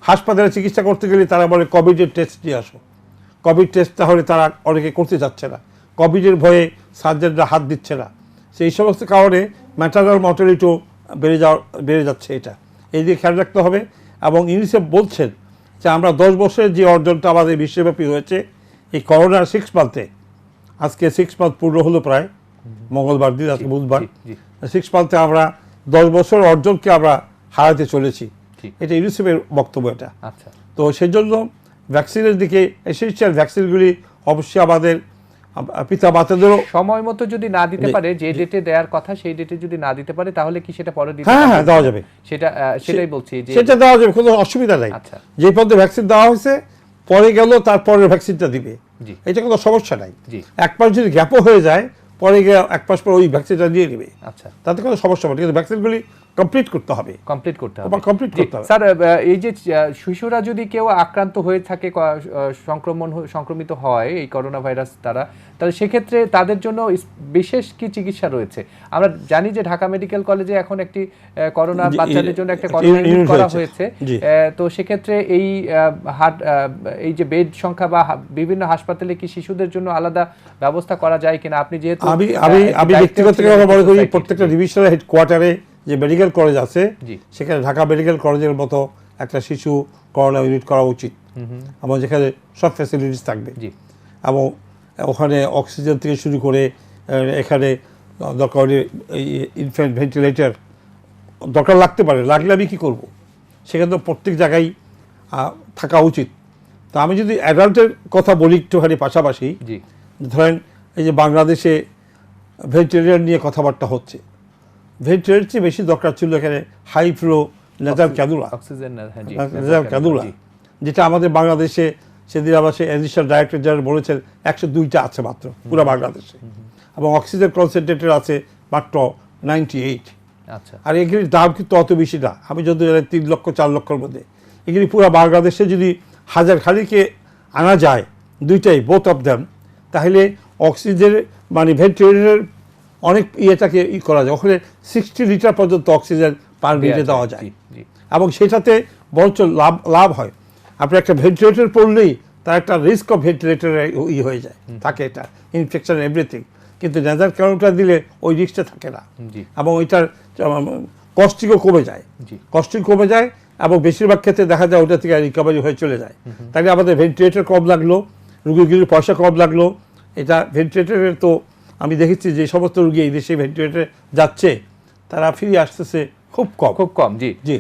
হাসপাতালে চিকিৎসা করতে গেলে তারা বলে কোভিডের টেস্ট দিয়ে আসো। কোভিড টেস্ট তাহলে তারা অনেকে করতে যাচ্ছে না, কোভিডের ভয়ে সার্জনরা হাত দিচ্ছে না। সেই সমস্ত কারণে ম্যাটারাল মর্টালিটিও বেড়ে যাচ্ছে। এই দিকে খেয়াল রাখতে হবে। এবং ইউনিসেফ বলছেন যে আমরা 10 বছরের যে অর্জনটা আমাদের বিশ্বব্যাপী হয়েছে এই করোনার 6 মান্থে, আজকে 6 মান্থ পূর্ণ হলো প্রায়, মঙ্গলবার দিন, আজকে বুধবার, 6 মান্থে আমরা 10 বছর অর্জনকে আমরা হারাতে চলেছি। এটা ইউনিসেফের বক্তব্য এটা। তো সেই জন্য ভ্যাকসিনের দিকে, এসেন্সিয়াল ভ্যাকসিনগুলি অবশ্যই আমাদের পিতা মাতাদেরও সময় মতো যদি না দিতে পারে, যে ডেটে দেওয়ার কথা সেই ডেটে যদি না দিতে পারে, তাহলে কি সেটা পরে দিতে হ্যাঁ দেওয়া যাবে, সেটাই বলছি যে সেটা দেওয়া যাবে, কোনো অসুবিধা নাই। যে পর্যন্ত ভ্যাকসিন দেওয়া হয়েছে পরে গেল তারপরের ভ্যাকসিনটা দিবে, এটা কোনো সমস্যা নাই। এক মাস যদি গ্যাপও হয়ে যায় পরে গিয়ে এক মাস পর ওই ভ্যাকসিনটা দিয়ে নেবে, তাতে কোনো সমস্যা নেই। কিন্তু ভ্যাকসিনগুলি কমপ্লিট করতে হবে। স্যার, এই যে শিশুরা যদি কেউ আক্রান্ত হয়ে থাকে, সংক্রমিত হয় এই করোনা ভাইরাস দ্বারা, তাহলে সেক্ষেত্রে তাদের জন্য বিশেষ কি চিকিৎসা রয়েছে? আমরা জানি যে ঢাকা মেডিকেল কলেজে এখন একটি করোনা বাচ্চাদের জন্য একটা করোনা ইউনিট করা হয়েছে। তো সেক্ষেত্রে এই যে বেড সংখ্যা বা বিভিন্ন হাসপাতালে কি শিশুদের জন্য আলাদা ব্যবস্থা করা যায় কিনা? আপনি যেহেতু আমি ব্যক্তিগতভাবে মনে করি প্রত্যেকটা ডিভিশনাল হেডকোয়ার্টারে যে মেডিকেল কলেজ আছে সেখানে ঢাকা মেডিকেল কলেজের মতো একটা শিশু করোনা ইউনিট করা উচিত, এবং যেখানে সব ফ্যাসিলিটিস থাকবে, এবং ওখানে অক্সিজেন থেকে শুরু করে এখানে দরকার হলে ইনফ্যান্ট ভেন্টিলেটর দরকার লাগতে পারে, লাগলে আমি কী করবো, সেখানে তো প্রত্যেক জায়গায় থাকা উচিত। তো আমি যদি অ্যাডাল্টের কথা বলি একটুখানি পাশাপাশি, ধরেন এই যে বাংলাদেশে ভেন্টিলেটর নিয়ে কথাবার্তা হচ্ছে, ভেন্টিলেটর চেয়ে বেশি দরকার ছিল এখানে হাই ফ্লো নেজাল ক্যানুলা, যেটা আমাদের বাংলাদেশে সেদিন আবার সে অ্যাডিশনাল ডাইরেক্টর জেনারেল বলেছেন 102টা আছে মাত্র পুরো বাংলাদেশে, এবং অক্সিজেন কনসেন্ট্রেটর আছে মাত্র 98। আর এগুলির দাম কিন্তু অত বেশি না, আমি যদি 3 লক্ষ 4 লক্ষের মধ্যে, এগুলি পুরো বাংলাদেশে যদি হাজারখানিকে আনা যায়, দুইটাই বোথ অফ দ্যাম, তাহলে অক্সিজেন মানে ভেন্টিলেটরের অনেক ইয়েটাকে করা যায়। ওখানে 60 লিটার পর্যন্ত অক্সিজেন পার মিনিটে দেওয়া যায়, এবং সেটাতে বরঞ্চ লাভ হয়। আপনি একটা ভেন্টিলেটর পড়লেই তার একটা রিস্ক অফ ভেন্টিলেটরে হয়ে যায়, থাকে এটা ইনফেকশন এভরিথিং, কিন্তু নেজাল ক্যানুলা দিলে ওই রিস্কটা থাকে না, এবং ওইটার কস্টিংও কমে যায়, এবং বেশিরভাগ ক্ষেত্রে দেখা যায় ওটা থেকে রিকভারি হয়ে চলে যায়। তাহলে আমাদের ভেন্টিলেটর কম লাগলো, রুগীগুলির পয়সা কম লাগলো। এটা ভেন্টিলেটরের তো আমি দেখেছি যে সমস্ত রুগী এই দেশে ভেন্টিলেটরে যাচ্ছে তারা ফিরে আসতেছে খুব কম। জি,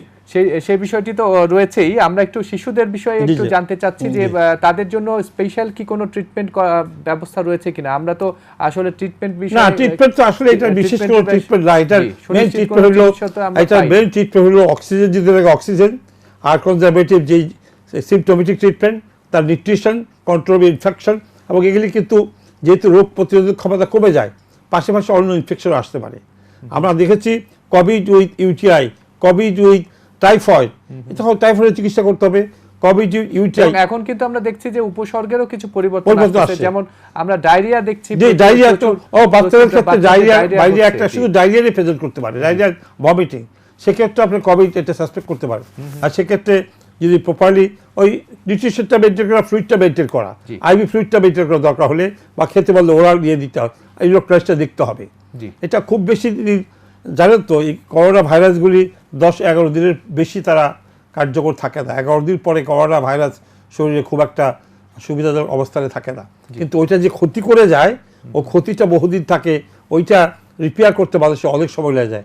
সেই বিষয়টি তো রয়েছেই। আমরা একটু শিশুদের বিষয়ে একটু জানতে চাচ্ছি যে তাদের জন্য স্পেশাল কি কোনো ট্রিটমেন্ট ব্যবস্থা রয়েছে কিনা? আমরা তো আসলে ট্রিটমেন্ট বিষয়ে ট্রিটমেন্ট তো আসলে এটা বিশেষ কোনো ট্রিটমেন্ট না, এটা মেইন ট্রিটমেন্ট হলো অক্সিজেন দিতে লাগে, অক্সিজেন, আর কনজারভেটিভ যেই সিম্পটোমেটিক ট্রিটমেন্ট, তার নিউট্রিশন, কন্ট্রোল ইনফেকশন, এবং এগুলি কিন্তু যেহেতু রোগ প্রতিরোধক ক্ষমতা কমে যায়, পাশাপাশি অন্য ইনফেকশন আসতে পারে। আমরা দেখেছি Covid with UTI, Covid with typhoid, তখন টাইফয়েডের চিকিৎসা করতে হবে। কোভিড ইউটিআই এখন কিন্তু আমরা দেখছি যে উপসর্গেরও কিছু পরিবর্তন আসছে, যেমন আমরা ডায়রিয়া দেখছি, ডায়রিয়া তো বাচ্চাদের ক্ষেত্রে ডায়রিয়া একটা শুধু ডায়রিয়ারই প্রেজেন্ট করতে পারে, ডায়রিয়া ভমিটিং, সেক্ষেত্রে আপনি কোভিড এটা সাসপেক্ট করতে পারেন। আর সেক্ষেত্রে যদি প্রপারলি ওই নিউট্রিশনটা মেনটেন করা, ফ্লুইডটা মেনটেন করা, আইভি ফ্লুইডটা মেনটেন করা দরকার হলে, বা খেতে বললে ওরাল নিয়ে দিতে হবে, এই ক্লাসটা দেখতে হবে। এটা খুব বেশি জানেন তো, এই করোনা ভাইরাসগুলি 10-11 দিনের বেশি তারা কার্যকর থাকে না। 11 দিন পরে করোনা ভাইরাস শরীরে খুব একটা সুবিধাজনক অবস্থানে থাকে না, কিন্তু ওইটা যে ক্ষতি করে যায়, ও ক্ষতিটা বহুদিন থাকে, ওইটা রিপেয়ার করতে মানুষের অনেক সময় লেগে যায়,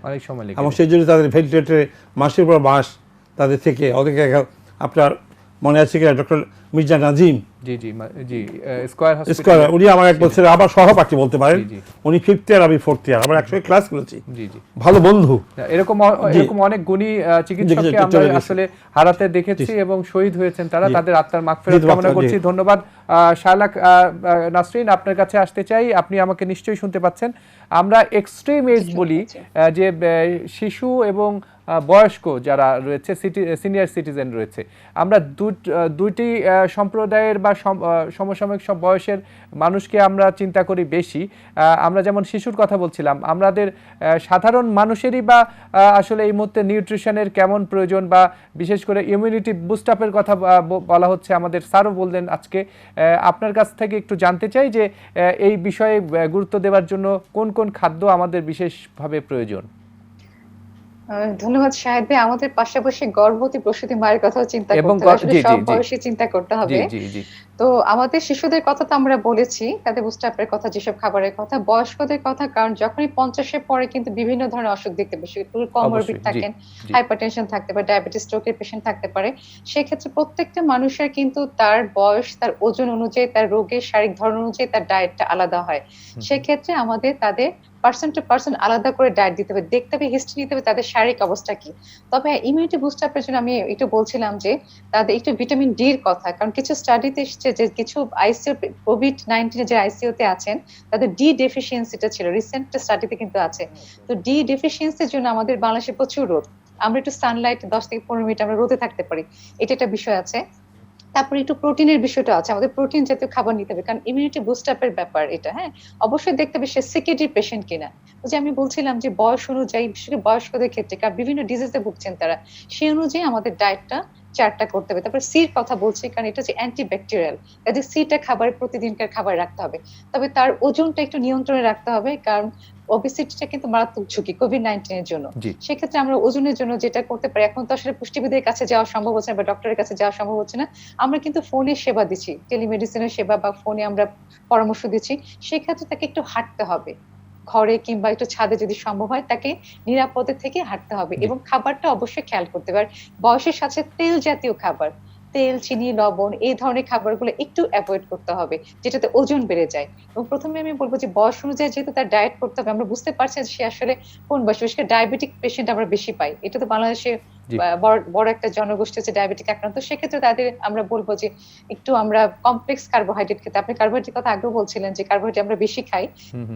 এবং সেই জন্য তাদের ভেন্টিলেটরে মাসের পর মাস তাদের থেকে অনেকে, আপনার মনে আছে কিনা ডক্টর মির্জা নাজিম, স্কয়ার, উনি আমার এক বছর আবার সহপাঠী বলতে পারেন, উনি 5th ইয়ার আমি 4th ইয়ার, আমরা একসঙ্গে ক্লাস করেছি, ভালো বন্ধু। এরকম অনেক গুণী চিকিৎসককে আমরা আসলে হারাতে দেখেছি, এবং শহীদ হয়েছেন তারা, তাদের আত্মার মাগফিরাত কামনা করছি। ধন্যবাদ। শাহলাক নাসরিন, আপনার কাছে আসতে চাই, আপনি আমাকে নিশ্চয়ই শুনতে পাচ্ছেন। আমরা এক্সট্রিম এজ বলি যে শিশু এবং বয়স্ক যারা রয়েছে সিনিয়র সিটিজেন রয়েছে, আমরা দুইটি সম্প্রদায়ের বা সমসাময়িক সব বয়সের মানুষকে আমরা চিন্তা করি বেশি। আমরা যেমন শিশুর কথা বলছিলাম, আমাদের সাধারণ মানুষেরই বা আসলে এই মুহূর্তে নিউট্রিশনের কেমন প্রয়োজন বা বিশেষ করে ইমিউনিটি বুস্ট আপের কথা বলা হচ্ছে, আমাদের স্যারও বললেন আজকে। আপনার কাছ থেকে একটু জানতে চাই যে এই বিষয়ে গুরুত্ব দেওয়ার জন্য কোন কোন খাদ্য আমাদের বিশেষভাবে প্রয়োজন। ধন্যবাদ শাহেদ ভাই। আমাদের পাশাপাশি গর্ভবতী প্রসূতি মায়ের কথাও চিন্তা এবং করতে হবে, আসলে সব বয়সে চিন্তা করতে হবে। তো আমাদের শিশুদের কথা তো আমরা বলেছি, তাদের বুস্ট আপের কথা, যেসব খাবারের কথা, বয়স্কদের কথা, কারণ যখনই 50-এর পরে কিন্তু বিভিন্ন ধরনের অসুখ দেখতে পাবে, কমরবিড থাকেন, হাইপারটেনশন থাকতে পারে, ডায়াবেটিস, স্ট্রোকের পেশেন্ট থাকতে পারে। সেক্ষেত্রে প্রত্যেকটা মানুষের কিন্তু তার বয়স, তার ওজন অনুযায়ী, তার রোগের শারীরিক ধরন অনুযায়ী তার ডায়েটটা আলাদা হয়। সেক্ষেত্রে আমাদের তাদের পার্সন টু পার্সন আলাদা করে ডায়েট দিতে হবে, দেখতে হবে, হিস্ট্রি নিতে হবে তাদের শারীরিক অবস্থা কি। তবে ইমিউনিটি বুস্ট আপের জন্য আমি একটু বলছিলাম যে তাদের একটু ভিটামিন ডি এর কথা, কারণ কিছু স্টাডিতে এসেছে যে কিছু আইসিইউ, কোভিড-19 যে আইসিইউতে আছেন তাদের ডি ডেফিসিয়েন্সিটা ছিল, রিসেন্ট স্টাডিতে কিন্তু আছে। তো ডি ডেফিসিয়েন্সির জন্য আমাদের বাংলাদেশে প্রচুর রোদ, আমরা একটু সানলাইট 10 থেকে 15 মিনিট আমরা রোদে থাকতে পারি, এটা একটা বিষয় আছে। তারপরে একটু প্রোটিনের বিষয়টা আছে, আমাদের প্রোটিন জাতীয় খাবার নিতে হবে, কারণ ইমিউনিটি বুস্ট আপের ব্যাপার এটা। হ্যাঁ, অবশ্যই দেখতে হবে সে সিকিউরিটি পেশেন্ট কিনা। যে আমি বলছিলাম যে বয়স অনুযায়ী, বিশেষ করে বয়স্কদের ক্ষেত্রে, কারণ বিভিন্ন ডিজিজে ভুগছেন তারা, সেই অনুযায়ী আমাদের ডায়েটটা চার্টটা করতে হবে। তারপরে সির কথা বলছি, কারণ এটা হচ্ছে অ্যান্টিব্যাকটেরিয়াল, কাজে সিটা খাবারে প্রতিদিনকার খাবার রাখতে হবে। তবে তার ওজনটা একটু নিয়ন্ত্রণে রাখতে হবে, কারণ ওবেসিটিটা কিন্তু মারাত্মক ঝুঁকি কোভিড-19 এর জন্য। সেক্ষেত্রে আমরা ওজনের জন্য যেটা করতে পারি, এখন তো আসলে পুষ্টিবিদের কাছে যাওয়া সম্ভব হচ্ছে না বা ডক্টরের কাছে যাওয়া সম্ভব হচ্ছে না, আমরা কিন্তু ফোনে সেবা দিচ্ছি, টেলিমেডিসিনের সেবা বা ফোনে আমরা পরামর্শ দিচ্ছি। সেক্ষেত্রে তাকে একটু হাঁটতে হবে, ঘরে কিংবা একটু ছাদে যদি সম্ভব হয় তাকে নিরাপদে থেকে হাঁটতে হবে, এবং খাবারটা অবশ্যই খেয়াল করতে হবে। বয়সের সাথে তেল জাতীয় খাবার, তেল, চিনি, লবণ, এই ধরনের খাবারগুলো একটু অ্যাভয়েড করতে হবে, যেটাতে ওজন বেড়ে যায়। এবং প্রথমে আমি বলবো যে বয়স অনুযায়ী যেহেতু তার ডায়েট করতে হবে, আমরা বুঝতে পারছি যে সে আসলে কোন বয়সে, বিশেষ করে ডায়াবেটিক পেশেন্ট আমরা বেশি পাই, এটা তো বাংলাদেশে বড় একটা জনগোষ্ঠী হচ্ছে ডায়াবেটিক আক্রান্ত। সেক্ষেত্রে তাদের আমরা বলবো যে একটু আমরা কমপ্লেক্স কার্বোহাইড্রেট খেতে। আপনি কার্বোহাইড্রেট কথা আগেও বলছিলেন যে কার্বোহাইড্রেট আমরা বেশি খাই,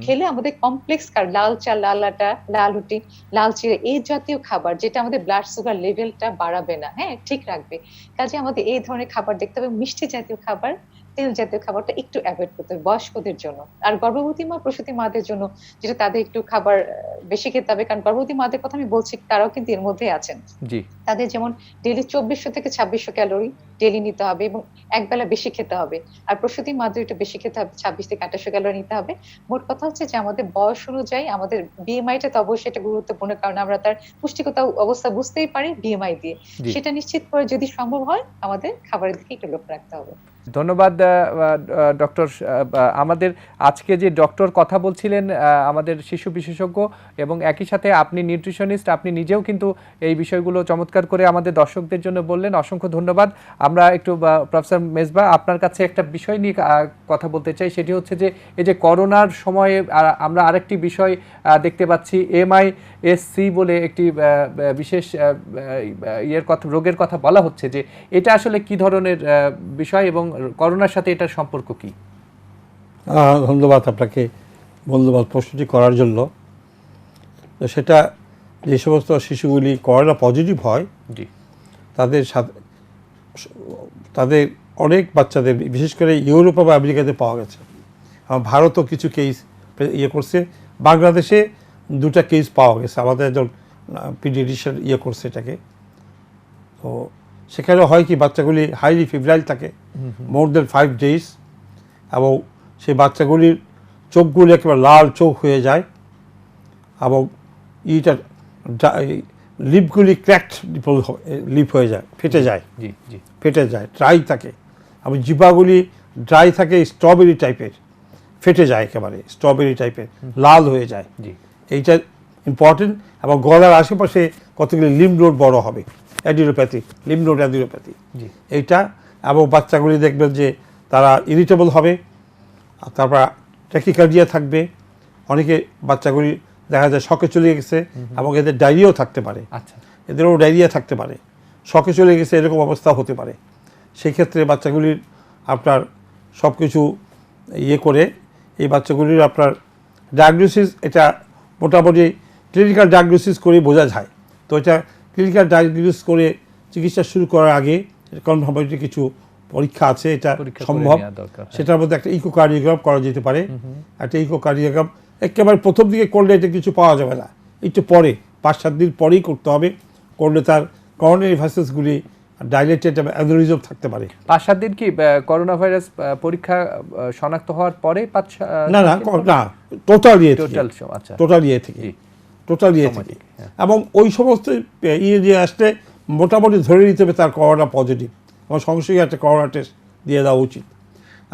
খেলে আমাদের কমপ্লেক্স লাল চাল, লাল আটা, লাল রুটি, লাল চিড়ে, এই জাতীয় খাবার, যেটা আমাদের ব্লাড সুগার লেভেলটা বাড়াবে না, হ্যাঁ ঠিক রাখবে। কাজে আমাদের এই ধরনের খাবার দেখতে হবে, মিষ্টি জাতীয় খাবার, তেল জাতীয় খাবারটা একটু অ্যাভয়েড করতে হবে বয়স্কদের জন্য। আর গর্ভবতী মা, প্রসূতি মাদের জন্য যেটা তাদের একটু খাবার বেশি খেতে হবে, কারণ গর্ভবতী মাদের কথা আমি বলছি, তারাও কিন্তু এর মধ্যে আছেন। তাদের যেমন ডেইলি 2400 থেকে 2600 ক্যালোরি ডেইলি নিতে হবে, এবং একবেলা বেশি খেতে হবে। আর প্রসূতি মাদের একটু বেশি খেতে হবে, 26 থেকে 2800 ক্যালোরি নিতে হবে। মোট কথা হচ্ছে যে আমাদের বয়স অনুযায়ী আমাদের বিএমআইটা তো অবশ্যই এটা গুরুত্বপূর্ণ, কারণ আমরা তার পুষ্টিগত অবস্থা বুঝতেই পারি বিএমআই দিয়ে। সেটা নিশ্চিত করে যদি সম্ভব হয় আমাদের খাবারের দিকে একটু লক্ষ্য রাখতে হবে। ধন্যবাদ ডক্টর। আমাদের আজকে যে ডক্টর কথা বলছিলেন আমাদের শিশু বিশেষজ্ঞ, এবং একই সাথে আপনি নিউট্রিশনিস্ট, আপনি নিজেও কিন্তু এই বিষয়গুলো চমৎকার করে আমাদের দর্শকদের জন্য বললেন, অসংখ্য ধন্যবাদ। আমরা একটু প্রফেসর মেজবা আপনার কাছে একটা বিষয় নিয়ে কথা বলতে চাই, সেটি হচ্ছে যে এই যে করোনার সময়ে আমরা আরেকটি বিষয় দেখতে পাচ্ছি, MIS-C বলে একটি বিশেষ রোগের কথা বলা হচ্ছে, যে এটা আসলে কি ধরনের বিষয় এবং করোনার সাথে এটার সম্পর্ক কি? ধন্যবাদ আপনাকে, ধন্যবাদ প্রশ্নটি করার জন্য। তো সেটা যে সমস্ত শিশুগুলি করোনা পজিটিভ হয় তাদের সাথে, তাদের অনেক বাচ্চাদের, বিশেষ করে ইউরোপ বা আমেরিকাতে পাওয়া গেছে। ভারতও কিছু কেস করছে, বাংলাদেশে 2টা কেস পাওয়া গেছে, আমাদের একজন পিডিয়াট্রিশিয়ান করছে এটাকে। তো সেখানে হয় কি, বাচ্চাগুলি হাইলি ফিব্রাইল থাকে মোর দেন 5 days, এবং সেই বাচ্চাগুলির চোখগুলি একেবারে লাল চোখ হয়ে যায়, এবং লিপগুলি ক্র্যাকড লিপ হয়ে যায়, ফেটে যায়, ড্রাই থাকে, এবং জিহ্বাগুলি ড্রাই থাকে, স্ট্রবেরি টাইপের ফেটে যায়, একেবারে স্ট্রবেরি টাইপের লাল হয়ে যায়। এইটা ইম্পর্টেন্ট। এবং গলার আশেপাশে কতগুলি লিম্ফ নোড বড় হবে, অ্যাডিনোপ্যাথি, লিম্ফ নোড অ্যাডিনোপ্যাথি এইটা। এবং বাচ্চাগুলি দেখবেন যে তারা ইরিটেবল হবে, তারপর ট্যাকিকার্ডিয়া থাকবে, অনেকে বাচ্চাগুলি দেখা যায় শকে চলে গেছে, এবং এদের ডায়রিয়াও থাকতে পারে, এদেরও ডায়রিয়া থাকতে পারে, শকে চলে গেছে, এরকম অবস্থা হতে পারে। সেক্ষেত্রে বাচ্চাগুলির আপনার সব কিছু করে এই বাচ্চাগুলির আপনার ডায়াগনোসিস, এটা মোটামুটি ক্লিনিক্যাল ডায়াগনোসিস করে বোঝা যায়। তো এটা ক্লিনিক্যাল ডায়াগনোস করে চিকিৎসা শুরু করার আগে কনফার্মেটরি কিছু পরীক্ষা আছে, এটা পরীক্ষা করে সম্ভব। নেওয়া দরকার, হ্যাঁ। সেটার মধ্যে একটা ইকোকার্ডিওগ্রাম করা যেতে পারে। একটা ইকোকার্ডিওগ্রাম একেবারে প্রথম দিকে করলে এটা কিছু পাওয়া যাবে না, একটু পরে 5-7 দিন পরেই করতে হবে। করলে তার করোনারি ভেসেলসগুলি ডাইলেটেড এবং অ্যানোরিজম থাকতে পারে। 5-7 দিন কি করোনা ভাইরাস পরীক্ষা শনাক্ত হওয়ার পরে না না না, টোটাল ইয়ে থেকে, টোটাল আচ্ছা, টোটাল ইয়ে থেকে, জি, টোটাল ইয়ে সময় থেকে। থেকে, হ্যাঁ। এবং ওই সমস্ত ইয়ে দিয়ে আসলে মোটামুটি ধরে নিতে হবে তার করোনা পজিটিভ, এবং সঙ্গে সঙ্গে একটা করোনা টেস্ট দিয়ে দেওয়া উচিত।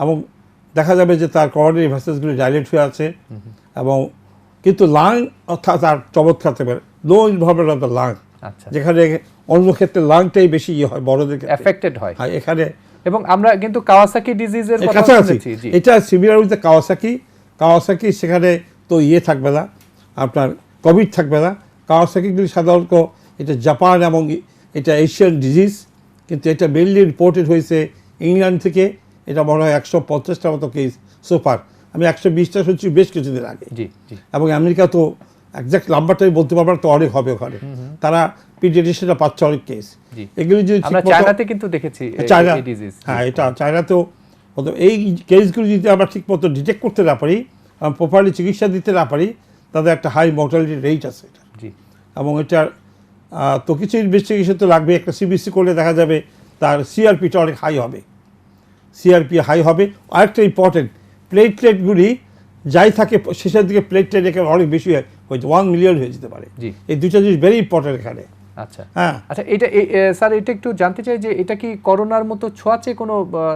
এবং দেখা যাবে যে তার করোনারি ভেসেলসগুলি ডাইলেট হয়ে আছে। এবং কিন্তু লাং অর্থাৎ তার চমৎকার থাকবে, লো ইনভলভমেন্ট অফ দ্য লাং, আচ্ছা, যেখানে অন্য ক্ষেত্রে লাংটাই বেশি ইয়ে হয় বড়দের ক্ষেত্রে এফেক্টেড হয়। হ্যাঁ, এখানে এবং আমরা কিন্তু কাওয়াসাকি ডিজিজের কথা কাছাকাছি শুনেছি, জি, এটা সিমিলার উইথ কাওয়াসাকি সেখানে তো ইয়ে থাকবে না, আপনার কোভিড থাকবে না। কাওয়াসাকিগুলি সাধারণত এটা জাপান এবং এটা এশিয়ান ডিজিজ, কিন্তু এটা মেনলি রিপোর্টেড হয়েছে ইংল্যান্ড থেকে। এটা মনে হয় 150টার মতো কেস সোফার, আমি 120টা শুনছি বেশ কিছুদিন আগে। জি, জি, এবং আমেরিকা তো একজ্যাক্ট নাম্বারটাই বলতে পারবো না, তো অনেক হবে ওখানে। তারা পিডিয়াট্রিশিয়ানরা পাচ্ছে অনেক কেস। জি। এগুলি যদি আমরা ঠিকমতো- চায়নাতে কিন্তু দেখেছি চায়না, এই ডিজিজ, হ্যাঁ, এটা চায়নাতেও এই কেসগুলো যদি আমরা ঠিকমতো ডিটেক্ট করতে না পারি, প্রপারলি চিকিৎসা দিতে না পারি, তাদের একটা হাই মর্টালিটি রেট আছে এটা। জি, এবং এটার তো কিছু ইনভেস্টিগেশন তো লাগবে। একটা সিবিসি করলে দেখা যাবে তার সিআরপিটা অনেক হাই হবে, সিআরপি হাই হবে। আরেকটা ইম্পর্টেন্ট, প্লেটলেটগুলি যাই থাকে শেষের দিকে প্লেটলেট এখানে অনেক বেশি হয়েছে, 1 মিলিয়ন হয়ে যেতে পারে। জি। এই দুটো জিনিস ভেরি ইম্পর্টেন্ট এখানে। আচ্ছা, হ্যাঁ, আচ্ছা, এটা স্যার এটা একটু জানতে চাই যে এটা কি করোনার মতো ছোঁয়াচে কোনো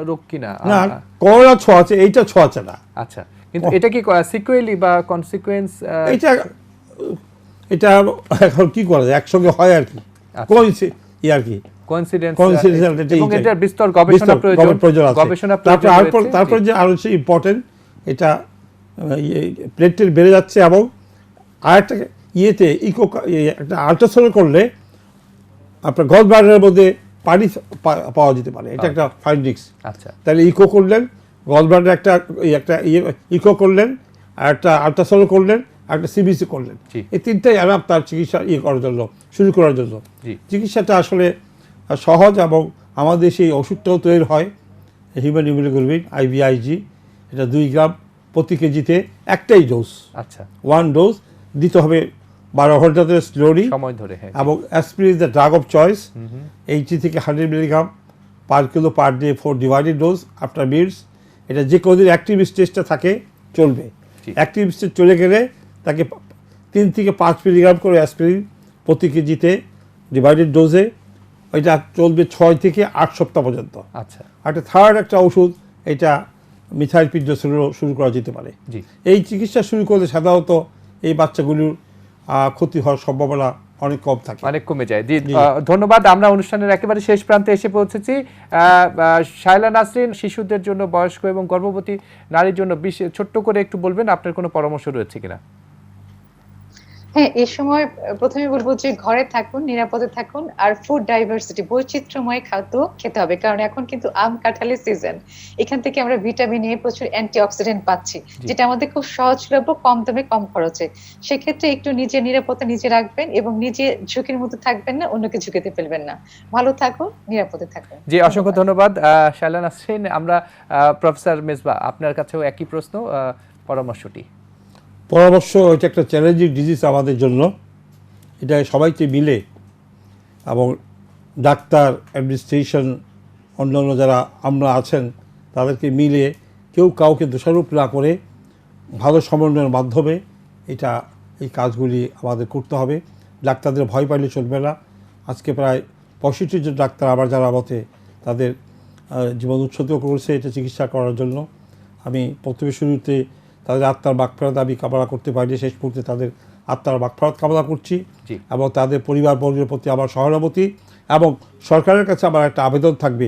রোগ কিনা? না, করোনা ছোঁয়াচে, এইটা ছোঁয়াচে না। আচ্ছা, কিন্তু এটা কি সিকুয়েলি বা কনসিকুয়েন্স? এটা এটা এখন কি করা যায়, একসঙ্গে হয় আর কি, আচ্ছা। কোন ই আর কি কোইন্সিডেন্স, coincidence, এবং এটাই। এটার বিস্তর গবেষণা প্রয়োজন আছে। গবেষণা তারপরে যে আরো হচ্ছে ইম্পর্টেন্ট, এটা প্লেটলেট বেড়ে যাচ্ছে। এবং আরেকটা ইয়েতে একটা আল্ট্রাসাউন্ড করলে আপনার গল ব্লাডারের মধ্যে পানি পাওয়া যেতে পারে, এটা একটা ফাইন্ডিংস। আচ্ছা, তাহলে ইকো করলেন, গল ব্লাডারে একটা ইকো করলেন, আর একটা আল্ট্রাসাউন্ড করলেন, আর একটা সিবিসি করলেন। জি। এই তিনটাই অ্যালাপ তার চিকিৎসা করার জন্য, শুরু করার জন্য। জি, চিকিৎসাটা আসলে সহজ, এবং আমাদের সেই ওষুধটাও তৈরি হয় হিউম্যান ইমিউনোগ্লোবিন IVIG, এটা 2 গ্রাম প্রতি কেজিতে, একটাই ডোজ, আচ্ছা, 1 ডোজ দিতে হবে 12 ঘন্টাতে স্লোলি। সময় ধরে, হ্যাঁ, এবং aspirin is the drug of choice, 80 থেকে 100 milligram per kilo per day for divided dose after meals. এটা যে কোনোদিন অ্যাক্টিভ স্টেজটা থাকে চলবে। জি। অ্যাক্টিভ স্টেজ চলে গেলে তাকে 3 থেকে 5 মিলিগ্রাম করে অ্যাসপিরিন প্রতি কেজিতে ডিভাইডেড ডোজে, এটা চলবে 6 থেকে 8 সপ্তাহ পর্যন্ত। আচ্ছা, একটা থার্ড একটা ওষুধ, এটা মিথাইল পিডোসোলিন শুরু করা যেতে পারে। জি, এই চিকিৎসা শুরু করলে সাধারণত এই বাচ্চাগুলোর ক্ষতি হওয়ার সম্ভাবনা অনেক কম থাকে, অনেক কমে যায়। জি, ধন্যবাদ। আমরা অনুষ্ঠানের একেবারে শেষ প্রান্তে এসে পৌঁছেছি। শায়লা নাসরিন, শিশুদের জন্য, বয়স্ক এবং গর্ভবতী নারীর জন্য ছোট্ট করে একটু বলবেন আপনার কোনো পরামর্শ রয়েছে কিনা? হ্যাঁ, এই সময় প্রথমে বলবো যে ঘরে থাকুন, নিরাপদে থাকুন, আর ফুড ডাইভার্সিটি, বৈচিত্র্যময় খাদ্য খেতে হবে। কারণ এখন কিন্তু আম কাঁঠালের সিজন, এখান থেকে আমরা ভিটামিন এ, প্রচুর অ্যান্টিঅক্সিডেন্ট পাচ্ছি, যেটা আমাদের খুব সহজলভ্য, কম দামে, কম খরচে। সেক্ষেত্রে একটু নিজের নিরাপত্তা নিজে রাখবেন, এবং নিজে ঝুঁকির মধ্যে থাকবেন না, অন্যকে ঝুঁকিতে ফেলবেন না। ভালো থাকুন, নিরাপদে থাকুন। জি, অসংখ্য ধন্যবাদ শায়লা নাসরিন। আমরা প্রফেসর মেজবা, আপনার কাছেও একই প্রশ্ন, পরামর্শটি। পরামর্শ, এটা একটা চ্যালেঞ্জিং ডিজিজ আমাদের জন্য। এটা সবাইকে মিলে, এবং ডাক্তার, অ্যাডমিনিস্ট্রেশন, অন্যান্য যারা আমরা আছেন, তাদেরকে মিলে কেউ কাউকে দোষারোপ না করে ভালো সমন্বয়ের মাধ্যমে এই কাজগুলি আমাদের করতে হবে। ডাক্তারদের ভয় পাইলে চলবে না। আজকে প্রায় 65 জন ডাক্তার আমার জানা মতে তাদের জীবন উৎসর্গ করেছে এটা চিকিৎসা করার জন্য। আমি প্রথমে শুরুতে তাদের আত্মার মাগফিরাত আমি কামনা করতে পারি, শেষ মুহূর্তে তাদের আত্মার মাগফিরাত কামনা করছি। জি। এবং তাদের পরিবারবর্গের প্রতি আমার সহানুভূতি, এবং সরকারের কাছে আমার একটা আবেদন থাকবে,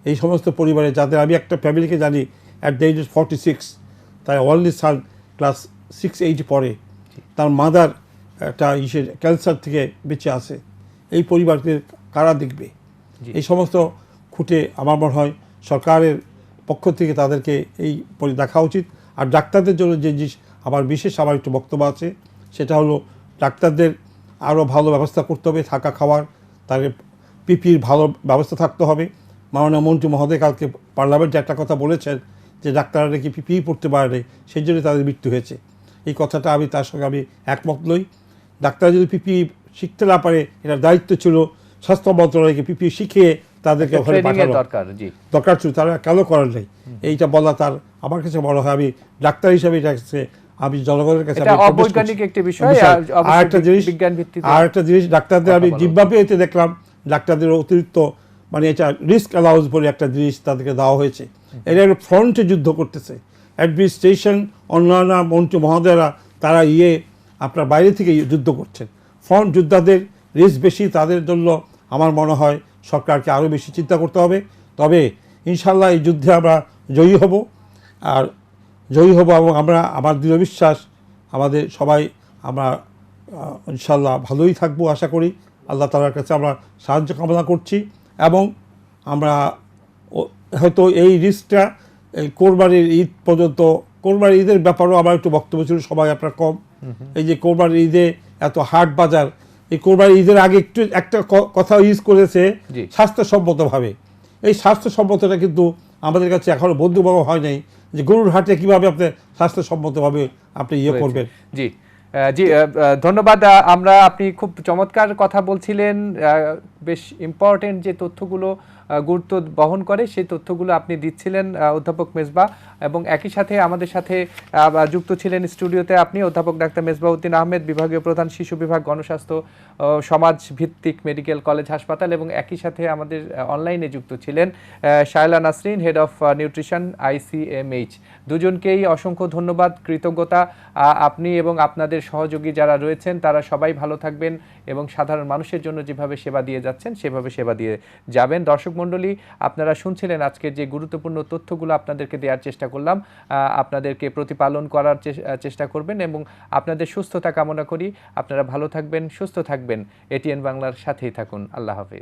এই সমস্ত পরিবারে যাদের, আমি একটা ফ্যামিলিকে জানি অ্যাট দ্য এজ অফ 46, তাই অনলি সান ক্লাস 6-8 পড়ে, তার মাদার একটা ক্যান্সার থেকে বেঁচে আছে। এই পরিবারকে কারা দেখবে? জি। এই সমস্ত খুঁটে আমার মনে হয় সরকারের পক্ষ থেকে তাদেরকে এই দেখা উচিত। আর ডাক্তারদের জন্য যে জিনিস আমার একটু বক্তব্য আছে, সেটা হলো ডাক্তারদের আরও ভালো ব্যবস্থা করতে হবে, থাকা খাওয়ার, তাদের পিপির ভালো ব্যবস্থা থাকতে হবে। মাননীয় মন্ত্রী মহোদয় কালকে পার্লামেন্টে একটা কথা বলেছেন যে ডাক্তাররা নাকি পিপি পড়তে পারে, সেই জন্য তাদের মৃত্যু হয়েছে। এই কথাটা তার সঙ্গে আমি একমত নই। ডাক্তার যদি পিপি শিখতে না পারে, এটার দায়িত্ব ছিল স্বাস্থ্য মন্ত্রণালয়কে পিপি শিখিয়ে তাদেরকে ওখানে পাঠানো দরকার ছিল, তারা কেন করার নেই এইটা বলা তার আমার কাছে মনে হয়, আমি ডাক্তার হিসাবে এটা আমি জনগণের কাছে অবৈজ্ঞানিক একটি বিষয়। আর একটা জিনিস ডাক্তারদের আমি জিম্বাবুয়েতে দেখলাম ডাক্তারদের অতিরিক্ত মানে এটা রিস্ক অ্যালাউন্স বলে একটা জিনিস তাদেরকে দেওয়া হয়েছে। এরা ফ্রন্টে যুদ্ধ করতেছে, অ্যাডমিনিস্ট্রেশন অন্যান্য মন্ত্রী মহোদয়রা তারা আপনার বাইরে থেকে যুদ্ধ করছেন। ফ্রন্ট যোদ্ধাদের রিস্ক বেশি, তাদের জন্য আমার মনে হয় সরকারকে আরও বেশি চিন্তা করতে হবে। তবে ইনশাল্লাহ এই যুদ্ধে আমরা জয়ী হব এবং আমার দৃঢ় বিশ্বাস আমাদের সবাই আমরা ইনশাল্লাহ ভালোই থাকবো আশা করি। আল্লাহ তাআলার কাছে আমরা সাহায্য কামনা করছি এবং আমরা হয়তো এই রিস্কটা এই কোরবানির ঈদ পর্যন্ত, কোরবানির ঈদের ব্যাপারেও আমার একটু বক্তব্য ছিল, সবাই আপনার কম। এই যে কোরবানির ঈদে এত হাট বাজার, এই কোরবানির ঈদের আগে একটু একটা কথা ইউজ করেছে স্বাস্থ্যসম্মতভাবে। এই স্বাস্থ্যসম্মতটা কিন্তু আমাদের কাছে এখনও বন্ধুবাবু হয় নাই যে গরুর হাটে কীভাবে আপনি স্বাস্থ্যসম্মতভাবে আপনি করবেন। জি জি, ধন্যবাদ। আপনি খুব চমৎকার কথা বলছিলেন, বেশ ইম্পর্টেন্ট যে তথ্যগুলো গুরুত্ব বহন করে সেই তথ্যগুলো আপনি দিচ্ছিলেন অধ্যাপক মেজবা, এবং একই সাথে আমাদের সাথে যুক্ত ছিলেন স্টুডিওতে আপনি অধ্যাপক ডাক্তার মেজবাউদ্দিন আহমেদ, বিভাগীয় প্রধান শিশু বিভাগ, গণস্বাস্থ্য সমাজ ভিত্তিক মেডিকেল কলেজ হাসপাতাল, এবং একই সাথে আমাদের অনলাইনে যুক্ত ছিলেন Shaila Nasrin, head of nutrition ICMH। দুজনকেই অসংখ্য ধন্যবাদ, কৃতজ্ঞতা। আপনি এবং আপনাদের সহযোগী যারা রয়েছেন তারা সবাই ভালো থাকবেন এবং সাধারণ মানুষের জন্য যেভাবে সেবা দিয়ে যাচ্ছেন সেভাবে সেবা দিয়ে যাবেন। দর্শক মণ্ডলী, আপনারা শুনছিলেন আজকের যে গুরুত্বপূর্ণ তথ্যগুলো আপনাদেরকে দেওয়ার চেষ্টা করলাম, আপনাদেরকে প্রতিপালন করার চেষ্টা করবেন এবং আপনাদের সুস্থতা কামনা করি। আপনারা ভালো থাকবেন, সুস্থ থাকবেন, ATN বাংলার সাথেই থাকুন। আল্লাহ হাফেজ।